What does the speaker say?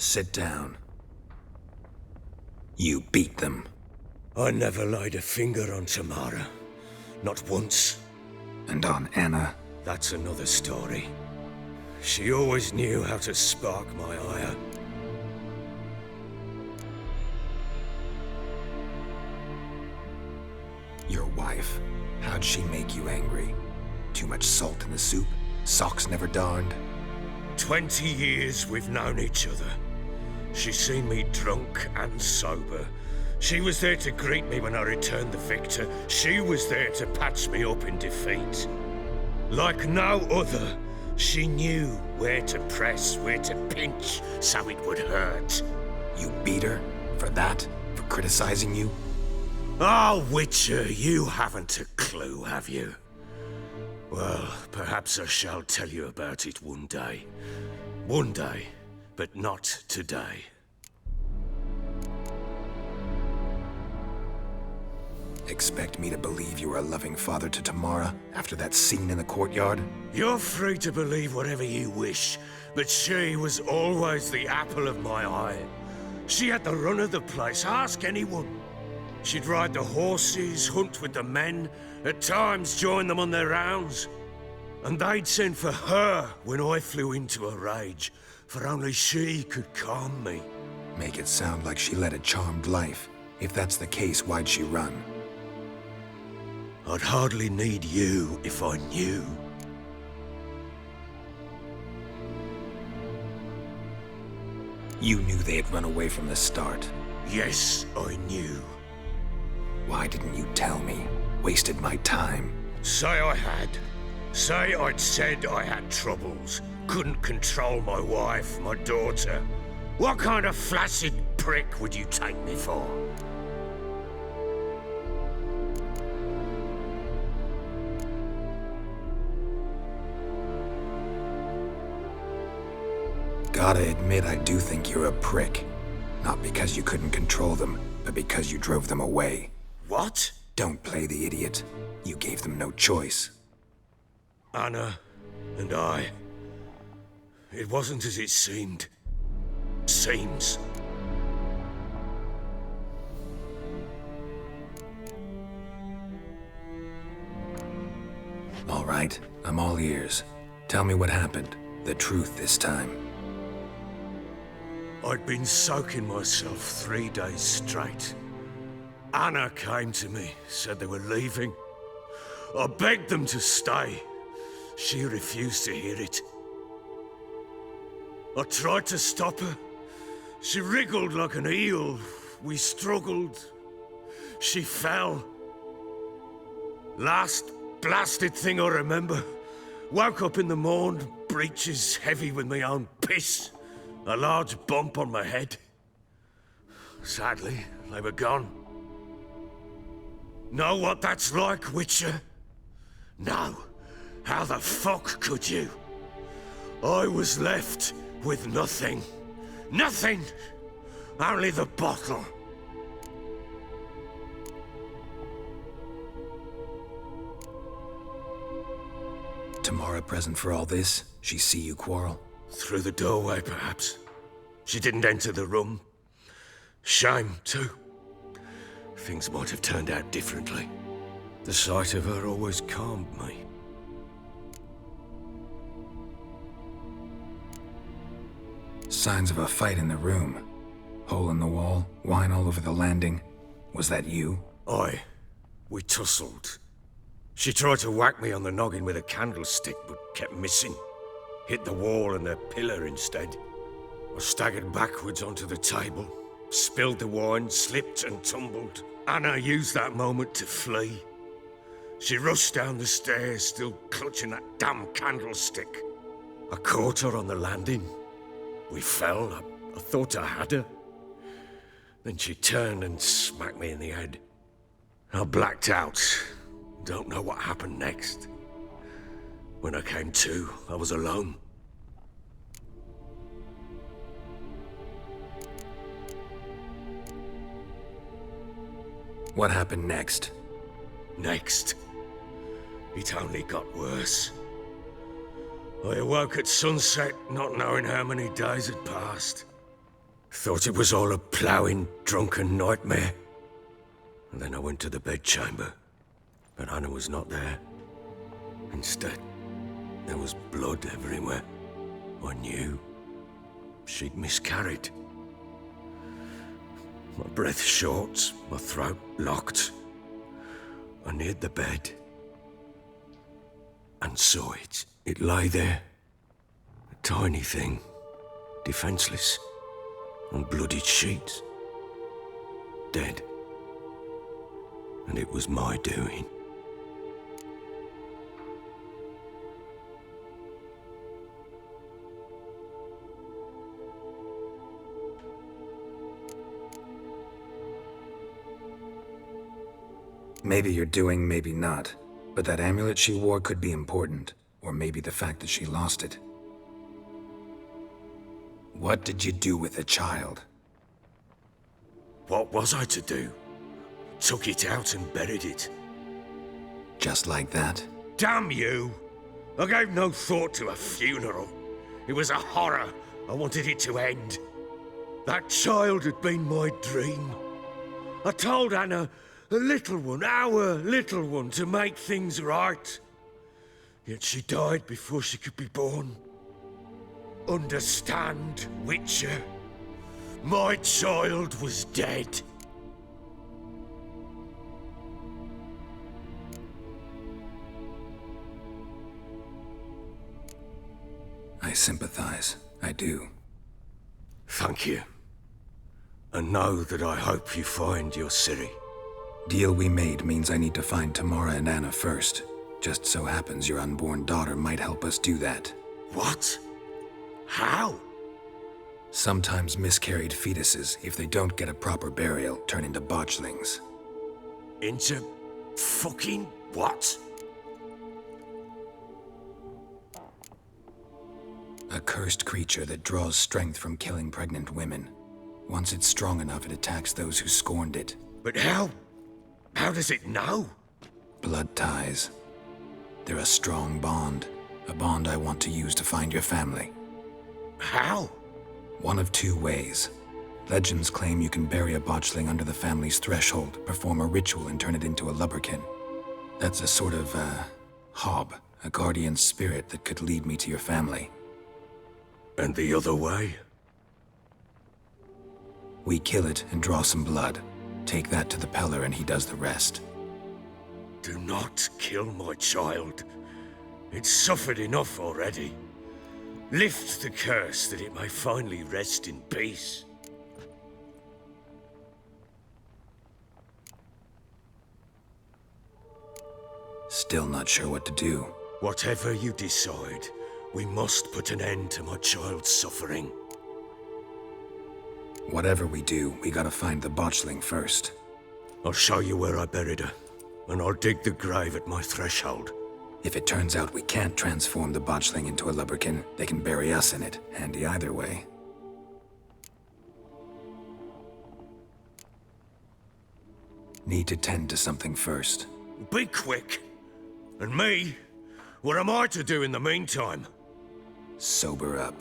Sit down. You beat them. I never laid a finger on Tamara. Not once. And on Anna? That's another story. She always knew how to spark my ire. Your wife. How'd she make you angry? Too much salt in the soup? Socks never darned? 20 years we've known each other. She's seen me drunk and sober. She was there to greet me when I returned the victor. She was there to patch me up in defeat. Like no other, she knew where to press, where to pinch, so it would hurt. You beat her? For that? For criticizing you? Oh, Witcher, you haven't a clue, have you? Well, perhaps I shall tell you about it one day. One day, but not today. Expect me to believe you were a loving father to Tamara after that scene in the courtyard? You're free to believe whatever you wish, but she was always the apple of my eye. She had the run of the place, ask anyone. She'd ride the horses, hunt with the men, at times join them on their rounds. And they'd send for her when I flew into a rage, for only she could calm me. Make it sound like she led a charmed life. If that's the case, why'd she run? I'd hardly need you if I knew. You knew they had run away from the start. Yes, I knew. Why didn't you tell me? Wasted my time. Say I had. Say I'd said I had troubles. Couldn't control my wife, my daughter. What kind of flaccid prick would you take me for? Gotta admit, I do think you're a prick. Not because you couldn't control them, but because you drove them away. What? Don't play the idiot. You gave them no choice. Anna and I. It wasn't as it seemed. Seems. All right, I'm all ears. Tell me what happened. The truth this time. I'd been soaking myself 3 days straight. Anna came to me, said they were leaving. I begged them to stay. She refused to hear it. I tried to stop her. She wriggled like an eel. We struggled. She fell. Last blasted thing I remember. Woke up in the morn, breeches heavy with my own piss. A large bump on my head. Sadly, they were gone. Know what that's like, Witcher? No. How the fuck could you? I was left with nothing. Nothing! Only the bottle. Tamara present for all this? She see you quarrel? Through the doorway, perhaps. She didn't enter the room. Shame, too. Things might have turned out differently. The sight of her always calmed me. Signs of a fight in the room. Hole in the wall, wine all over the landing. Was that you? We tussled. She tried to whack me on the noggin with a candlestick, but kept missing. Hit the wall and the pillar instead. I staggered backwards onto the table, spilled the wine, slipped and tumbled. Anna used that moment to flee. She rushed down the stairs, still clutching that damn candlestick. I caught her on the landing. We fell. I thought I had her. Then she turned and smacked me in the head. I blacked out. Don't know what happened next. When I came to, I was alone. What happened next? Next, it only got worse. I awoke at sunset, not knowing how many days had passed. Thought it was all a ploughing, drunken nightmare. And then I went to the bedchamber, but Anna was not there. Instead, there was blood everywhere. I knew she'd miscarried. My breath short, my throat locked. I neared the bed and saw it. It lay there, a tiny thing, defenseless, on bloodied sheets, dead. And it was my doing. Maybe you're doing, maybe not. But that amulet she wore could be important. Or maybe the fact that she lost it. What did you do with the child? What was I to do? Took it out and buried it. Just like that? Damn you! I gave no thought to a funeral. It was a horror. I wanted it to end. That child had been my dream. I told Anna, the little one, our little one, to make things right. Yet she died before she could be born. Understand, Witcher? My child was dead. I sympathize. I do. Thank you. And know that I hope you find your Ciri. Deal we made means I need to find Tamara and Anna first. Just so happens your unborn daughter might help us do that. What? How? Sometimes miscarried fetuses, if they don't get a proper burial, turn into botchlings. Into fucking what? A cursed creature that draws strength from killing pregnant women. Once it's strong enough, it attacks those who scorned it. But how? How does it know? Blood ties. They're a strong bond. A bond I want to use to find your family. How? One of two ways. Legends claim you can bury a botchling under the family's threshold, perform a ritual, and turn it into a lubberkin. That's a sort of, hob, a guardian spirit that could lead me to your family. And the other way? We kill it and draw some blood. Take that to the Peller and he does the rest. Do not kill my child. It's suffered enough already. Lift the curse that it may finally rest in peace. Still not sure what to do. Whatever you decide, we must put an end to my child's suffering. Whatever we do, we gotta find the botchling first. I'll show you where I buried her, and I'll dig the grave at my threshold. If it turns out we can't transform the botchling into a lubberkin, they can bury us in it. Handy either way. Need to tend to something first. Be quick. And me? What am I to do in the meantime? Sober up.